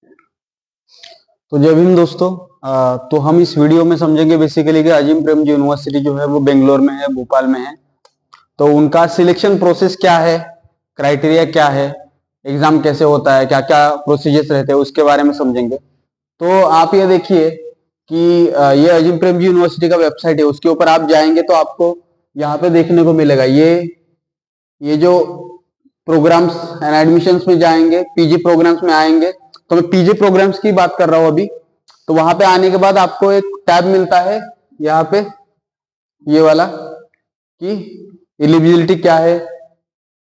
तो जय भीम दोस्तों। तो हम इस वीडियो में समझेंगे बेसिकली कि अजीम प्रेमजी यूनिवर्सिटी जो है वो बेंगलोर में है, भोपाल में है। तो उनका सिलेक्शन प्रोसेस क्या है, क्राइटेरिया क्या है, एग्जाम कैसे होता है, क्या क्या प्रोसीजर्स रहते हैं, उसके बारे में समझेंगे। तो आप ये देखिए कि ये अजीम प्रेमजी यूनिवर्सिटी का वेबसाइट है, उसके ऊपर आप जाएंगे तो आपको यहाँ पे देखने को मिलेगा ये जो प्रोग्राम्स एंड एडमिशंस में जाएंगे, पीजी प्रोग्राम्स में आएंगे। तो मैं पीजी प्रोग्राम्स की बात कर रहा हूं अभी। तो वहां पे आने के बाद आपको एक टैब मिलता है यहाँ पे, ये वाला, कि एलिजिबिलिटी क्या है,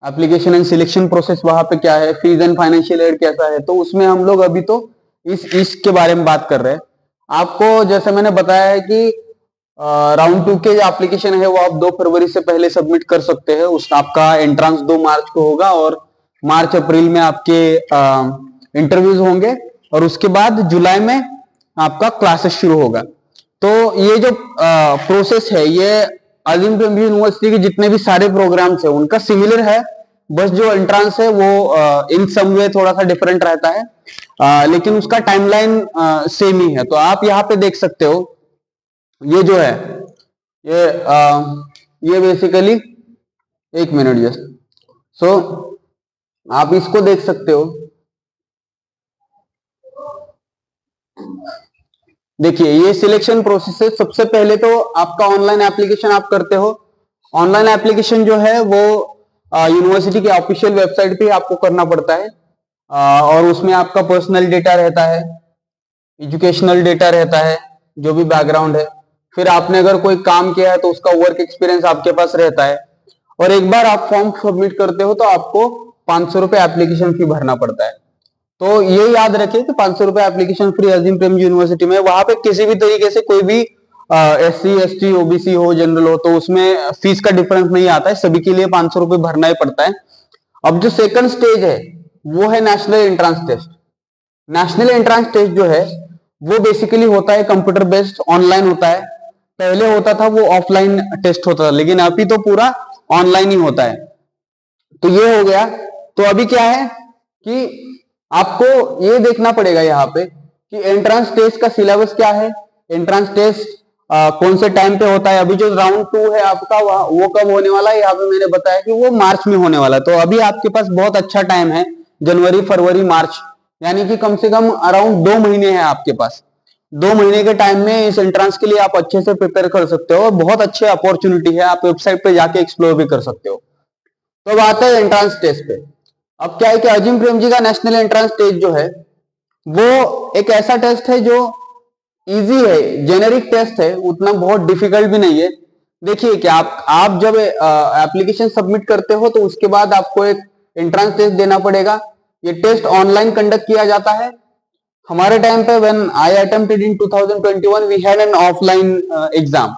एप्लीकेशन एंड सिलेक्शन प्रोसेस वहां पे क्या है, फीस एंड फाइनेंशियल एड कैसा है। तो उसमें हम लोग अभी तो इसके बारे में बात कर रहे हैं। आपको जैसे मैंने बताया है कि राउंड 2 के जो एप्लीकेशन है वो आप 2 फरवरी से पहले सबमिट कर सकते हैं। उस आपका एंट्रेंस 2 मार्च को होगा और मार्च अप्रैल में आपके इंटरव्यूज होंगे और उसके बाद जुलाई में आपका क्लासेस शुरू होगा। तो ये जो प्रोसेस है ये अजीम प्रेमजी यूनिवर्सिटी के जितने भी सारे प्रोग्राम्स है उनका सिमिलर है, बस जो एंट्रेंस है वो इन सम वे थोड़ा सा डिफरेंट रहता है, लेकिन उसका टाइमलाइन सेम ही है। तो आप यहाँ पे देख सकते हो, ये जो है ये ये बेसिकली, एक मिनट जस्ट, सो आप इसको देख सकते हो। देखिए ये सिलेक्शन प्रोसेस है। सबसे पहले तो आपका ऑनलाइन एप्लीकेशन आप करते हो। ऑनलाइन एप्लीकेशन जो है वो यूनिवर्सिटी की ऑफिशियल वेबसाइट पे आपको करना पड़ता है, और उसमें आपका पर्सनल डेटा रहता है, एजुकेशनल डेटा रहता है, जो भी बैकग्राउंड है। फिर आपने अगर कोई काम किया है तो उसका वर्क एक्सपीरियंस आपके पास रहता है। और एक बार आप फॉर्म सबमिट करते हो तो आपको 500 रुपए एप्लीकेशन फी भरना पड़ता है। तो ये याद रखिए कि 500 रुपए एप्लीकेशन फ्री अजीम प्रेमजी यूनिवर्सिटी में। वहां पे किसी भी तरीके से कोई भी SC ST OBC हो, जनरल हो, तो उसमें फीस का डिफरेंस नहीं आता है, सभी के लिए 500 रुपए भरना ही पड़ता है। अब जो सेकंड स्टेज है वो है national entrance test. National entrance test जो है वो बेसिकली होता है कंप्यूटर बेस्ड, ऑनलाइन होता है। पहले होता था वो ऑफलाइन टेस्ट होता था, लेकिन अभी तो पूरा ऑनलाइन ही होता है। तो ये हो गया। तो अभी क्या है कि आपको ये देखना पड़ेगा यहाँ पे कि एंट्रेंस टेस्ट का सिलेबस क्या है, एंट्रेंस टेस्ट कौन से टाइम पे होता है। अभी जो राउंड 2 है आपका वो कब होने वाला है, यहाँ पे मैंने बताया कि वो मार्च में होने वाला है। तो अभी आपके पास बहुत अच्छा टाइम है, जनवरी फरवरी मार्च, यानी कि कम से कम अराउंड 2 महीने हैं आपके पास। 2 महीने के टाइम में इस एंट्रेंस के लिए आप अच्छे से प्रिपेयर कर सकते हो। बहुत अच्छी अपॉर्चुनिटी है, आप वेबसाइट पे जाके एक्सप्लोर भी कर सकते हो। तो अब आता है एंट्रेंस टेस्ट पे। अब क्या है कि अजीम प्रेमजी का नेशनल एंट्रेंस टेस्ट जो है वो एक ऐसा टेस्ट है जो इजी है, जेनेरिक टेस्ट है, उतना बहुत डिफिकल्ट भी नहीं है। देखिए कि आप जब एप्लीकेशन सबमिट करते हो तो उसके बाद आपको एक एंट्रेंस टेस्ट देना पड़ेगा। ये टेस्ट ऑनलाइन कंडक्ट किया जाता है। हमारे टाइम पे when I attempted in 2021 we had an offline exam.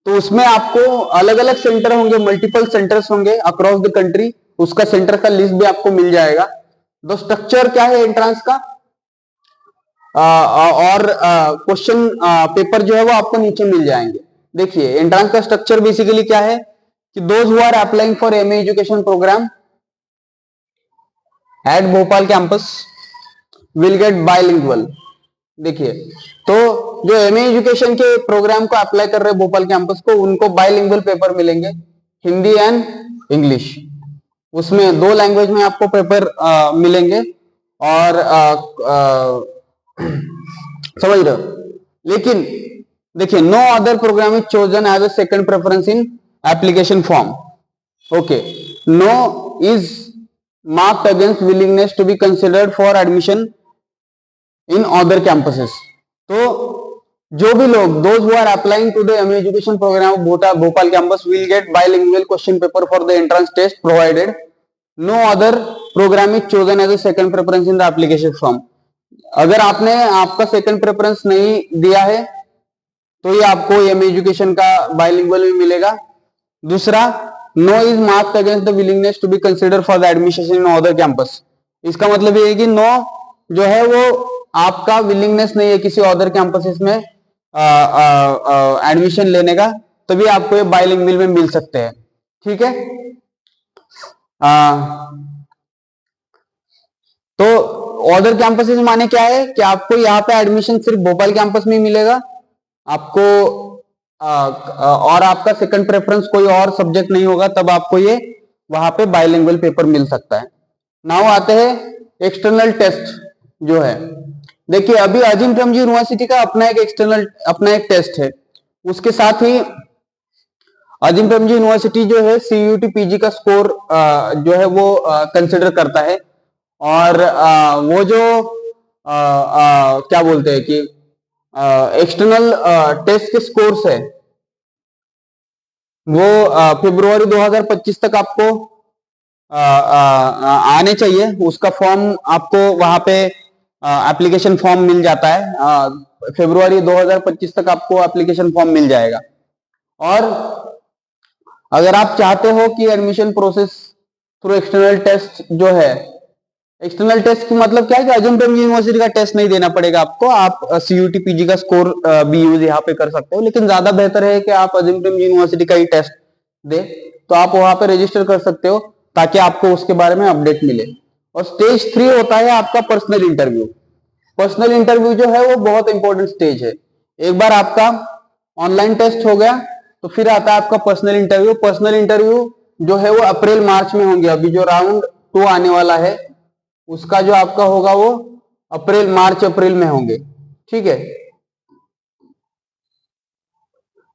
तो उसमें आपको अलग अलग सेंटर होंगे, मल्टीपल सेंटर्स होंगे अक्रॉस द कंट्री। उसका सेंटर का लिस्ट भी आपको मिल जाएगा। तो स्ट्रक्चर क्या है एंट्रेंस का, और क्वेश्चन पेपर जो है वो आपको नीचे मिल जाएंगे। देखिए एंट्रेंस का स्ट्रक्चर बेसिकली क्या है कि those who are applying for MA education programme at Bhopal campus will get bilingual. देखिए, तो जो MA एजुकेशन के प्रोग्राम को अप्लाई कर रहे हैं भोपाल कैंपस को, उनको बाइलिंगुअल पेपर मिलेंगे, हिंदी एंड इंग्लिश। उसमें 2 लैंग्वेज में आपको पेपर मिलेंगे। और समझ रहे हो। लेकिन देखिए, no other programme is chosen as a second preference in application form. Okay, no is marked against willingness to be considered for admission in other campuses. तो जो भी लोग, those who are applying to the MA education programme of Bhopal campus will get bilingual question paper for the entrance test provided. No other programme is chosen as a second preference in the application form. अगर आपने आपका second preference नहीं दिया है तो ये आपको MA education का बाइलिंगुअल भी मिलेगा। दूसरा, no is marked against the willingness to be consider for the admission in other campus. इसका मतलब ये है कि नो जो है वो आपका विलिंगनेस नहीं है किसी अदर कैंपसेस में एडमिशन लेने का, तभी आपको ये बाइलिंगुअल में मिल सकते हैं। ठीक है। अदर कैंपसेस माने क्या है कि आपको यहाँ पे एडमिशन सिर्फ भोपाल कैंपस में ही मिलेगा आपको, और आपका सेकंड प्रेफरेंस कोई और सब्जेक्ट नहीं होगा, तब आपको ये वहां पे बाइलिंगुअल पेपर मिल सकता है। नाउ आते हैं एक्सटर्नल टेस्ट जो है। देखिए अभी अजीम प्रेमजी यूनिवर्सिटी का अपना एक टेस्ट है। उसके साथ ही अजीम प्रेमजी यूनिवर्सिटी जो है सीयूटी पीजी का स्कोर जो है वो कंसिडर करता है। और वो जो क्या बोलते हैं कि एक्सटर्नल टेस्ट के स्कोर्स है वो फरवरी 2025 तक आपको आने चाहिए। उसका फॉर्म आपको वहां पे एप्लीकेशन फॉर्म मिल जाता है। फरवरी 2025 तक आपको एप्लीकेशन फॉर्म मिल जाएगा। और अगर आप चाहते हो कि admission process through external test जो है, एक्सटर्नल टेस्ट की मतलब क्या है कि अजीम प्रेमजी यूनिवर्सिटी का टेस्ट नहीं देना पड़ेगा आपको, आप सीयूटी पीजी का स्कोर भी यूज यहाँ पे कर सकते हो। लेकिन ज्यादा बेहतर है कि आप अजीम प्रेमजी यूनिवर्सिटी का ही टेस्ट दे, तो आप वहां पे रजिस्टर कर सकते हो ताकि आपको उसके बारे में अपडेट मिले। और स्टेज 3 होता है आपका पर्सनल इंटरव्यू। पर्सनल इंटरव्यू जो है वो बहुत इंपॉर्टेंट स्टेज है। एक बार आपका ऑनलाइन टेस्ट हो गया तो फिर आता है आपका पर्सनल इंटरव्यू। पर्सनल इंटरव्यू जो है वो अप्रैल मार्च में होंगे। अभी जो राउंड 2 आने वाला है उसका जो आपका होगा वो मार्च अप्रैल में होंगे, ठीक है।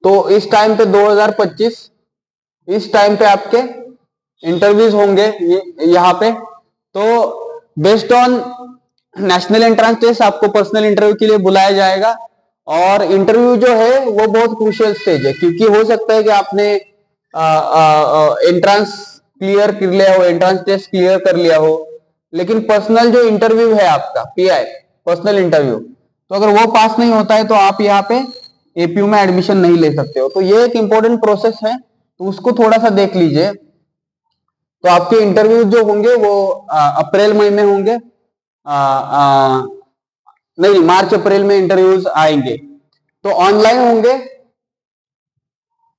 तो इस टाइम पे 2025 इस टाइम पे आपके इंटरव्यूज होंगे यहाँ पे। तो based on national entrance test आपको पर्सनल इंटरव्यू के लिए बुलाया जाएगा। और इंटरव्यू जो है वो बहुत क्रूशियल स्टेज है, क्योंकि हो सकता है कि आपने एंट्रेंस क्लियर कर लिया हो, एंट्रेंस टेस्ट क्लियर कर लिया हो, लेकिन पर्सनल जो इंटरव्यू है आपका पीआई पर्सनल इंटरव्यू, तो अगर वो पास नहीं होता है तो आप यहाँ पे एपीयू में एडमिशन नहीं ले सकते हो। तो ये एक इंपॉर्टेंट प्रोसेस है, तो उसको थोड़ा सा देख लीजिए। तो आपके इंटरव्यू जो होंगे वो अप्रैल मई में होंगे, नहीं मार्च अप्रैल में इंटरव्यूज आएंगे। तो ऑनलाइन होंगे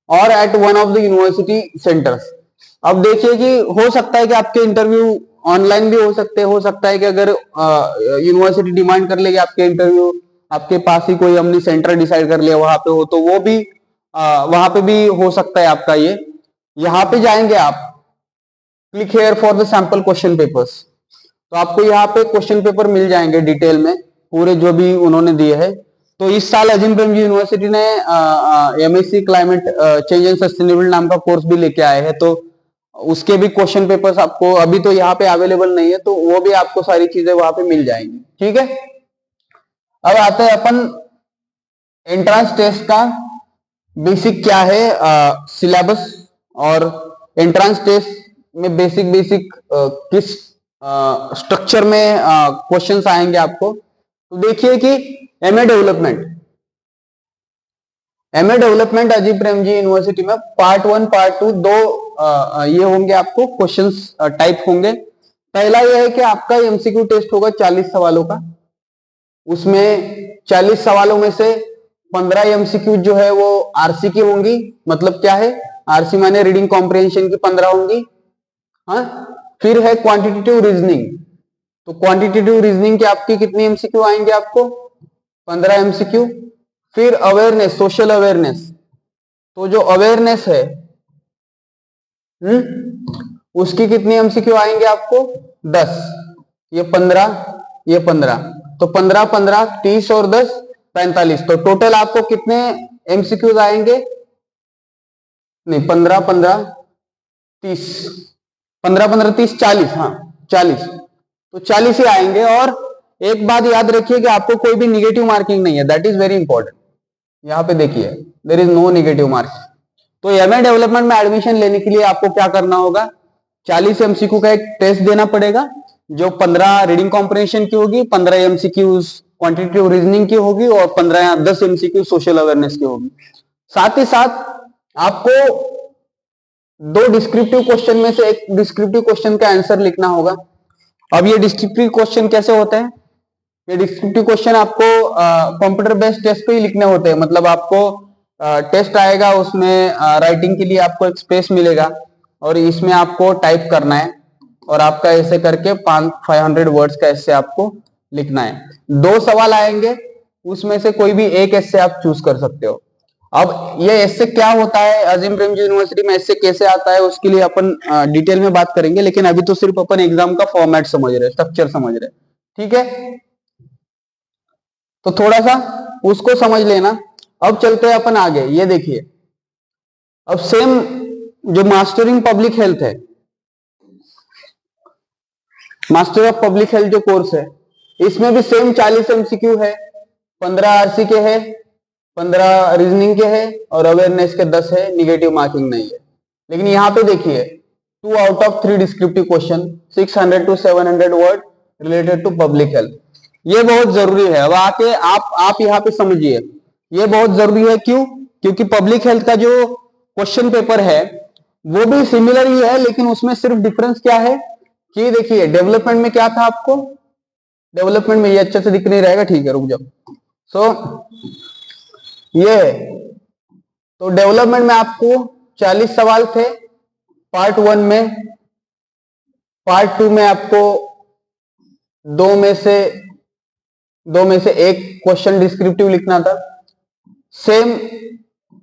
और at one of the university centres. अब देखिए कि हो सकता है कि आपके इंटरव्यू ऑनलाइन भी हो सकता है कि अगर यूनिवर्सिटी डिमांड कर लेगी आपके इंटरव्यू, आपके पास ही कोई हमने सेंटर डिसाइड कर लिया वहां पे हो, तो वो भी वहां पे भी हो सकता है आपका ये। यहाँ पे जाएंगे आप, click here for the sample question papers, तो आपको यहाँ पे क्वेश्चन पेपर मिल जाएंगे डिटेल में पूरे जो भी उन्होंने दिए हैं। तो इस साल अजीम प्रेमजी यूनिवर्सिटी ने MSc climate change and sustainable नाम का कोर्स भी लेके आए हैं, तो उसके भी क्वेश्चन पेपर्स आपको अभी तो यहाँ पे अवेलेबल नहीं है, तो वो भी आपको सारी चीजें वहां पे मिल जाएंगी, ठीक है। अब आते हैं अपन एंट्रेंस टेस्ट का बेसिक क्या है, सिलेबस और एंट्रेंस टेस्ट में बेसिक किस स्ट्रक्चर में क्वेश्चंस आएंगे आपको। तो देखिए कि एमए डेवलपमेंट अजीम प्रेमजी यूनिवर्सिटी में पार्ट 1 पार्ट 2 दो ये होंगे आपको क्वेश्चंस टाइप होंगे। पहला ये है कि आपका एमसीक्यू टेस्ट होगा 40 सवालों का। उसमें 40 सवालों में से 15 एमसीक्यू जो है वो आरसी की होंगी। मतलब क्या है, आरसी माने रीडिंग कॉम्प्रिहेंशन की 15 होंगी। हाँ, फिर है क्वांटिटेटिव रीजनिंग। तो क्वांटिटेटिव रीजनिंग के आपकी कितनी एमसीक्यू आएंगे आपको, 15 एमसीक्यू। फिर अवेयरनेस, सोशल अवेयरनेस, तो जो अवेयरनेस है उसकी कितनी एमसीक्यू आएंगे आपको, 10। ये 15, ये 15, तो 15 15 30 और 10 45। तो टोटल आपको कितने एमसीक्यूज आएंगे, नहीं 15 15 30, 15 15 30 40, हाँ 40, तो 40 ही आएंगे। और एक बात याद रखिए कि आपको कोई भी निगेटिव मार्किंग नहीं है, दैट इज वेरी इंपॉर्टेंट। यहाँ पे देखिए there is no negative marking. तो एमए डेवलपमेंट में एडमिशन लेने के लिए आपको क्या करना होगा, 40 एमसीक्यू का एक टेस्ट देना पड़ेगा, जो 15 रीडिंग कॉम्प्रिहेंशन की होगी, 15 एमसीक्यू क्वांटिटेटिव रीजनिंग की होगी और 15 या 10 एमसीक्यू सोशल अवेयरनेस की होगी। साथ ही साथ आपको 2 डिस्क्रिप्टिव क्वेश्चन में से एक डिस्क्रिप्टिव क्वेश्चन का आंसर लिखना होगा। अब ये डिस्क्रिप्टिव क्वेश्चन कैसे होते हैं, ये डिस्क्रिप्टिव क्वेश्चन आपको कंप्यूटर बेस्ड टेस्ट पे ही लिखने होते हैं। मतलब आपको टेस्ट आएगा, उसमें राइटिंग के लिए आपको एक स्पेस मिलेगा और इसमें आपको टाइप करना है। और आपका ऐसे करके 500 वर्ड्स का ऐसे आपको लिखना है। 2 सवाल आएंगे, उसमें से कोई भी एक ऐसे आप चूज कर सकते हो। अब ये ऐसे क्या होता है, अजीम प्रेमजी यूनिवर्सिटी में ऐसे कैसे आता है, उसके लिए अपन डिटेल में बात करेंगे, लेकिन अभी तो सिर्फ अपन एग्जाम का फॉर्मेट समझ रहे हैं, स्ट्रक्चर समझ रहे हैं, ठीक है। तो थोड़ा सा उसको समझ लेना। अब चलते हैं अपन आगे। ये देखिए, अब सेम जो मास्टरिंग पब्लिक हेल्थ है, मास्टर ऑफ पब्लिक हेल्थ जो कोर्स है, इसमें भी सेम 40 एमसीक्यू है, 15 आरसी के है, 15 रीजनिंग के है और अवेयरनेस के 10 है, निगेटिव मार्किंग नहीं है। लेकिन यहाँ पे देखिए 2 out of 3 descriptive question, 600 to 700 word related to public health. ये बहुत जरूरी है। अब आके आप यहाँ पे समझिए, ये बहुत जरूरी है। क्यों? क्योंकि पब्लिक हेल्थ का जो क्वेश्चन पेपर है वो भी सिमिलर ही है, लेकिन उसमें सिर्फ डिफरेंस क्या है कि देखिए डेवलपमेंट में क्या था आपको, डेवलपमेंट में ये अच्छे से दिख नहीं रहेगा, ठीक है रुक जाओ। सो ये तो डेवलपमेंट में आपको 40 सवाल थे पार्ट 1 में। पार्ट 2 में आपको दो में से एक क्वेश्चन डिस्क्रिप्टिव लिखना था। सेम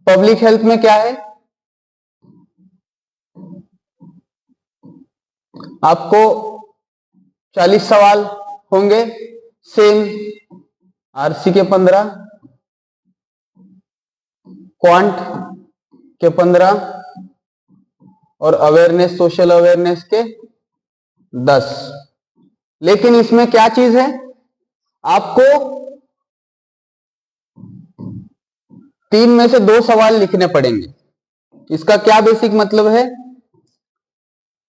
पब्लिक हेल्थ में क्या है, आपको 40 सवाल होंगे, सेम आरसी के 15, क्वांट के 15 और अवेयरनेस, सोशल अवेयरनेस के 10। लेकिन इसमें क्या चीज है, आपको 3 में से 2 सवाल लिखने पड़ेंगे। इसका क्या बेसिक मतलब है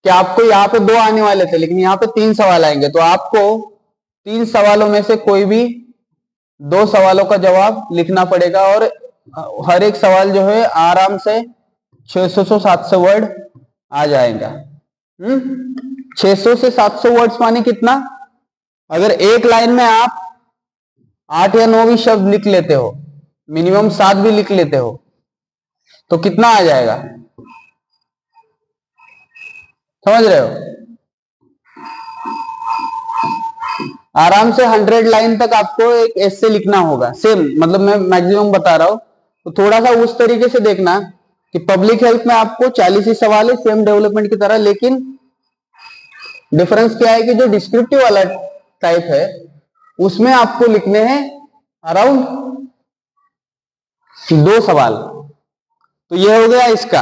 कि आपको यहाँ पे 2 आने वाले थे, लेकिन यहाँ पे 3 सवाल आएंगे, तो आपको 3 सवालों में से कोई भी 2 सवालों का जवाब लिखना पड़ेगा। और हर एक सवाल जो है आराम से 600 से 700 वर्ड आ जाएगा। 600 से 700 वर्ड्स माने कितना, अगर एक लाइन में आप 8 या 9 भी शब्द लिख लेते हो, मिनिमम 7 भी लिख लेते हो, तो कितना आ जाएगा, समझ रहे हो? आराम से 100 लाइन तक आपको एक ऐसे लिखना होगा। सेम मतलब मैं मैक्सिमम बता रहा हूं, तो थोड़ा सा उस तरीके से देखना कि पब्लिक हेल्थ में आपको 40 ही सवाल है सेम डेवलपमेंट की तरह, लेकिन डिफरेंस क्या है कि जो डिस्क्रिप्टिव वाला टाइप है उसमें आपको लिखने हैं अराउंड 2 सवाल। तो ये हो गया इसका।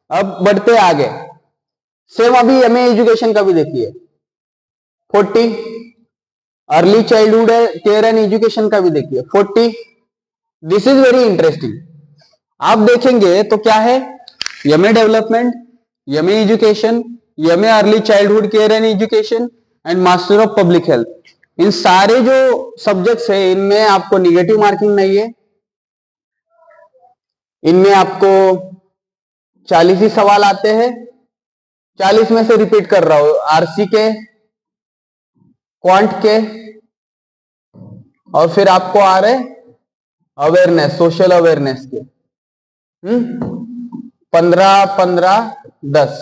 अब बढ़ते आगे, सेम अभी एमए एजुकेशन का भी देखिए 40, early childhood care and education का भी देखिए 40। This is very interesting. आप देखेंगे तो क्या है, MA development, MA education, MA early childhood care and education and master of public health, इन सारे जो सब्जेक्ट्स है इनमें आपको निगेटिव मार्किंग नहीं है। इनमें आपको 40 ही सवाल आते हैं। 40 में से रिपीट कर रहा हूं, आरसी के, क्वांट के, और फिर आपको आ रहे अवेयरनेस, सोशल अवेयरनेस के 15 15 10।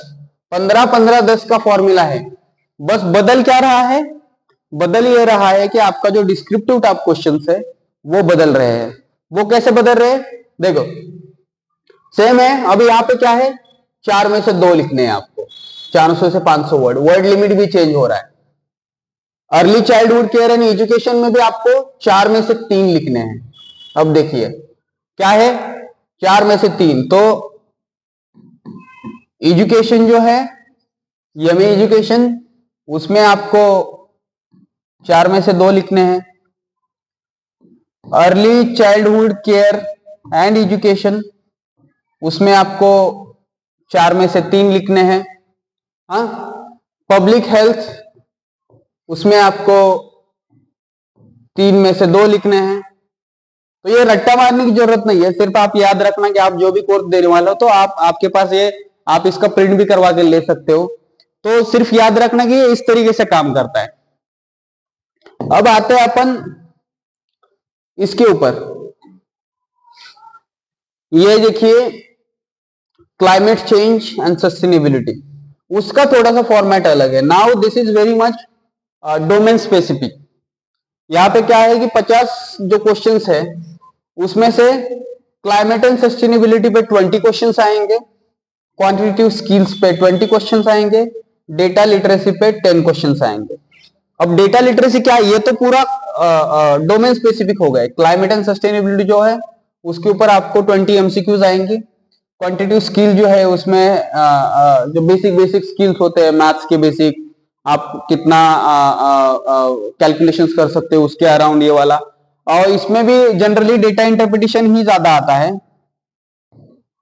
15 15 10 का फॉर्मूला है। बस बदल क्या रहा है, बदल ये रहा है कि आपका जो डिस्क्रिप्टिव टाइप क्वेश्चंस है वो बदल रहे हैं। वो कैसे बदल रहे हैं, देखो सेम है। अभी यहाँ पे क्या है, 4 में से 2 लिखने हैं आपको, 400 से 500 वर्ड, वर्ड लिमिट भी चेंज हो रहा है। Early childhood care and education में भी आपको 4 में से 3 लिखने हैं। अब देखिए क्या है, 4 में से 3, तो एजुकेशन जो है एमए एजुकेशन, उसमें आपको 4 में से 2 लिखने हैं। Early childhood care and education, उसमें आपको 4 में से 3 लिखने हैं। हाँ, पब्लिक हेल्थ, उसमें आपको 3 में से 2 लिखने हैं। तो ये रट्टा मारने की जरूरत नहीं है, सिर्फ आप याद रखना कि आप जो भी कोर्स देने वाले हो तो आपके पास ये, आप इसका प्रिंट भी करवा के ले सकते हो। तो सिर्फ याद रखना कि ये इस तरीके से काम करता है। अब आते हैं अपन इसके ऊपर, ये देखिए क्लाइमेट चेंज एंड सस्टेनेबिलिटी। उसका थोड़ा सा फॉर्मेट अलग है। Now this is very much domain specific. यहाँ पे क्या है कि 50 जो क्वेश्चंस है उसमें से क्लाइमेट एंड सस्टेनेबिलिटी पे 20 क्वेश्चंस आएंगे, क्वांटिटेटिव स्किल्स पे 20 क्वेश्चंस आएंगे, डेटा लिटरेसी पे 10 क्वेश्चंस आएंगे। अब डेटा लिटरेसी क्या है, ये तो पूरा डोमेन स्पेसिफिक हो गए। क्लाइमेट एंड सस्टेनेबिलिटी जो है उसके ऊपर आपको 20 एमसीक्यूज आएंगी। क्वांटिटेटिव स्किल जो है उसमें जो बेसिक स्किल्स होते हैं मैथ्स के बेसिक, आप कितना कैलकुलेशंस कर सकते हो उसके अराउंड ये वाला। और इसमें भी जनरली डेटा इंटरप्रिटेशन ही ज्यादा आता है।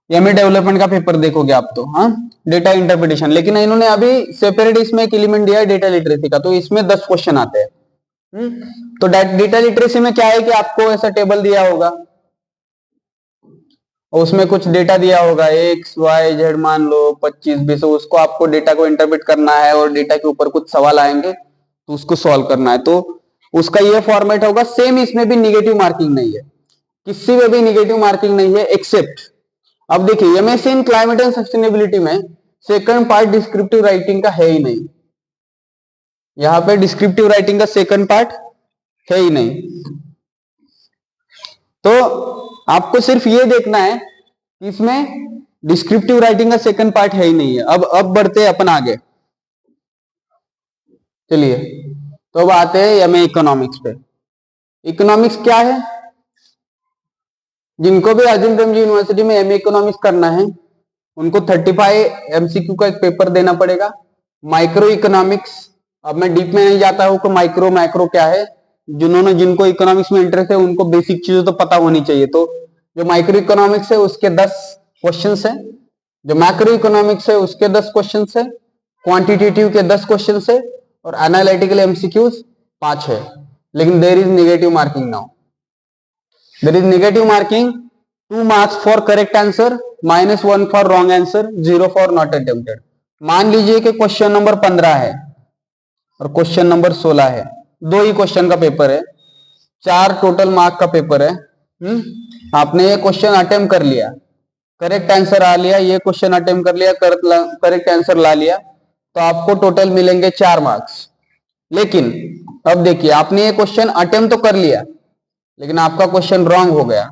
एमए डेवलपमेंट का पेपर देखोगे आप तो, हाँ, डेटा इंटरप्रिटेशन। लेकिन इन्होंने अभी सेपरेट इसमें एक एलिमेंट दिया है डेटा लिटरेसी का, तो इसमें 10 क्वेश्चन आते हैं। तो डेटा लिटरेसी में क्या है कि आपको ऐसा टेबल दिया होगा, उसमें कुछ डेटा दिया होगा एक्स वाई जेड, मान लो 25 20, उसको आपको डेटा को इंटरप्रेट करना है और डेटा के ऊपर कुछ सवाल आएंगे तो उसको सॉल्व करना है। तो उसका ये फॉर्मेट होगा। सेम इसमें भी निगेटिव मार्किंग नहीं है, किसी में भी निगेटिव मार्किंग नहीं है एक्सेप्ट, अब देखिए MSc in climate and sustainability में सेकंड पार्ट डिस्क्रिप्टिव राइटिंग का है ही नहीं। यहां पे डिस्क्रिप्टिव राइटिंग का सेकंड पार्ट है ही नहीं। तो आपको सिर्फ ये देखना है कि इसमें डिस्क्रिप्टिव राइटिंग का सेकंड पार्ट है ही नहीं है। अब बढ़ते हैं अपन आगे, चलिए। तो अब आते हैं एमए इकोनॉमिक्स पे। इकोनॉमिक्स क्या है, जिनको भी अजीम प्रेमजी यूनिवर्सिटी में एमए इकोनॉमिक्स करना है उनको 35 एमसीक्यू का एक पेपर देना पड़ेगा। माइक्रो इकोनॉमिक्स, अब मैं डीप में नहीं जाता हूं कि माइक्रो मैक्रो क्या है, जिनको इकोनॉमिक्स में इंटरेस्ट है उनको बेसिक चीजें तो पता होनी चाहिए। तो जो माइक्रो इकोनॉमिक्स है उसके 10 क्वेश्चंस है, जो मैक्रो इकोनॉमिक्स है उसके 10 क्वेश्चंस है, क्वांटिटेटिव के 10 क्वेश्चंस है, और एनालिटिकल एमसीक्यूज 5 है। लेकिन there is negative marking now. There is negative marking, 2 marks for correct answer, -1 for wrong answer, 0 for not attempted। मान लीजिए कि क्वेश्चन नंबर 15 है और क्वेश्चन नंबर 16 है, 2 ही क्वेश्चन का पेपर है, 4 टोटल मार्क का पेपर है। आपने ये क्वेश्चन अटेम्प्ट कर लिया, करेक्ट आंसर आ लिया, ये क्वेश्चन अटेम्प्ट कर लिया, करेक्ट आंसर ला लिया, तो आपको टोटल मिलेंगे 4 मार्क्स। लेकिन अब देखिए आपने ये क्वेश्चन अटेम्प्ट तो कर लिया लेकिन आपका क्वेश्चन रॉन्ग हो गया,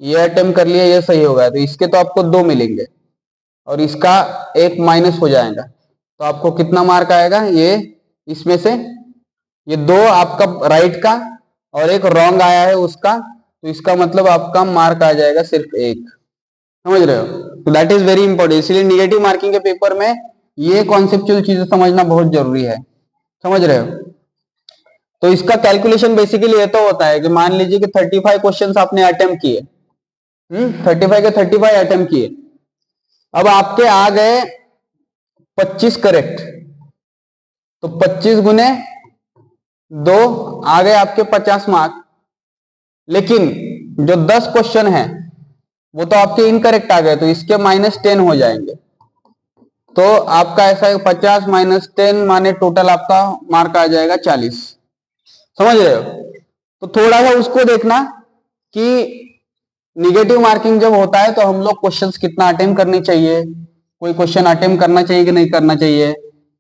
ये अटेम्प्ट कर लिया ये सही हो गया, तो इसके तो आपको 2 मिलेंगे और इसका 1 माइनस हो जाएगा। तो आपको कितना मार्क आएगा, ये इसमें से ये 2 आपका राइट का और 1 रॉन्ग आया है उसका, तो इसका मतलब आपका मार्क आ जाएगा सिर्फ 1। समझ रहे हो? तो दैट इज वेरी इंपॉर्टेंट। इसलिए निगेटिव मार्किंग के पेपर में ये कॉन्सेप्चुअल चीजें समझना बहुत जरूरी है। समझ रहे हो? तो इसका कैलकुलेशन बेसिकली ये तो होता है कि मान लीजिए कि 35 क्वेश्चंस आपने अटेम्प्ट किए, 35 के 35 अटेम्प्ट किए, अब आपके आ गए 25 करेक्ट, तो 25 गुने 2 आ गए आपके 50 मार्क। लेकिन जो 10 क्वेश्चन है वो तो आपके इनकरेक्ट आ गए, तो इसके -10 हो जाएंगे। तो आपका ऐसा है 50 - 10 माने टोटल आपका मार्क आ जाएगा 40। समझ रहे हो? तो थोड़ा सा उसको देखना कि निगेटिव मार्किंग जब होता है तो हम लोग क्वेश्चंस कितना अटेम्प्ट करने चाहिए, कोई क्वेश्चन अटेम्प्ट करना चाहिए कि नहीं करना चाहिए,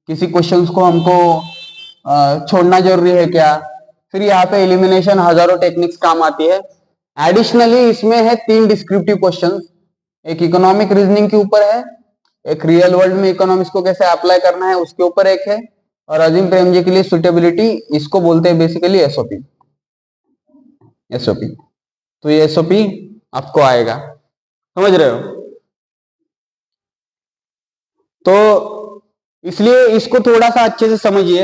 किसी क्वेश्चंस को हमको छोड़ना जरूरी है क्या। फिर यहाँ पे एलिमिनेशन हजारों टेक्निक्स काम आती है। एडिशनली इसमें है 3 डिस्क्रिप्टिव क्वेश्चंस, एक इकोनॉमिक रीजनिंग के ऊपर है, एक रियल वर्ल्ड में इकोनॉमिक्स को कैसे अप्लाई करना है उसके ऊपर एक है, और अजीम प्रेमजी के लिए सुटेबिलिटी, इसको बोलते हैं बेसिकली एसओपी। तो ये एसओपी आपको आएगा। समझ रहे हो? तो इसलिए इसको थोड़ा सा अच्छे से समझिए।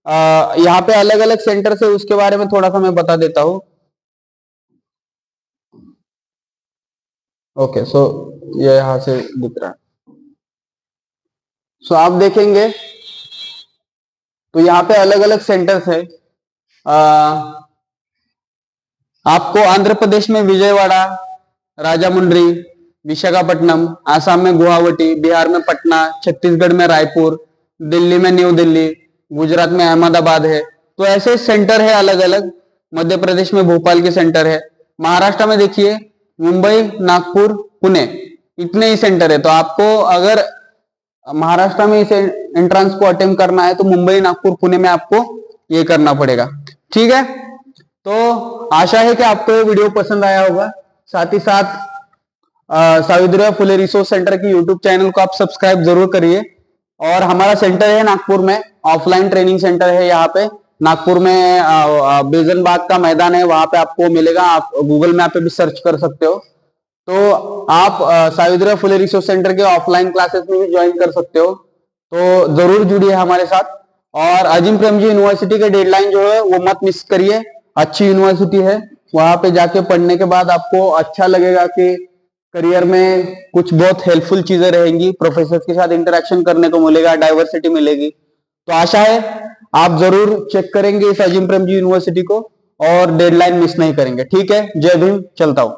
यहाँ पे अलग अलग सेंटर से उसके बारे में थोड़ा सा मैं बता देता हूं। ओके, सो ये यहां से दिख रहा है। सो आप देखेंगे तो यहाँ पे अलग अलग सेंटर्स है। आपको आंध्र प्रदेश में विजयवाड़ा, राजामुंड्री, विशाखापट्टनम, आसाम में गुवाहाटी, बिहार में पटना, छत्तीसगढ़ में रायपुर, दिल्ली में न्यू दिल्ली, गुजरात में अहमदाबाद है। तो ऐसे सेंटर है अलग अलग। मध्य प्रदेश में भोपाल के सेंटर है। महाराष्ट्र में देखिए मुंबई, नागपुर, पुणे, इतने ही सेंटर है। तो आपको अगर महाराष्ट्र में इस एंट्रेंस को अटेम्प्ट करना है तो मुंबई, नागपुर, पुणे में आपको ये करना पड़ेगा। ठीक है, तो आशा है कि आपको ये वीडियो पसंद आया होगा। साथ ही साथ सावित्रीबाई फुले रिसोर्स सेंटर की यूट्यूब चैनल को आप सब्सक्राइब जरूर करिए। और हमारा सेंटर है नागपुर में, ऑफलाइन ट्रेनिंग सेंटर है यहाँ पे नागपुर में, बेजन बाग का मैदान है, वहां पे आपको मिलेगा। आप गूगल मैप पे भी सर्च कर सकते हो। तो आप सावित्रीबाई फुले रिसोर्स सेंटर के ऑफलाइन क्लासेस में भी ज्वाइन कर सकते हो। तो जरूर जुड़िए हमारे साथ। और अजीम प्रेमजी यूनिवर्सिटी के डेडलाइन जो है वो मत मिस करिए। अच्छी यूनिवर्सिटी है, वहां पे जाके पढ़ने के बाद आपको अच्छा लगेगा कि करियर में कुछ बहुत हेल्पफुल चीजें रहेंगी, प्रोफेसर के साथ इंटरेक्शन करने को मिलेगा, डाइवर्सिटी मिलेगी। तो आशा है आप जरूर चेक करेंगे इस अजीम प्रेमजी यूनिवर्सिटी को और डेडलाइन मिस नहीं करेंगे। ठीक है, जय भीम, चलता हूं।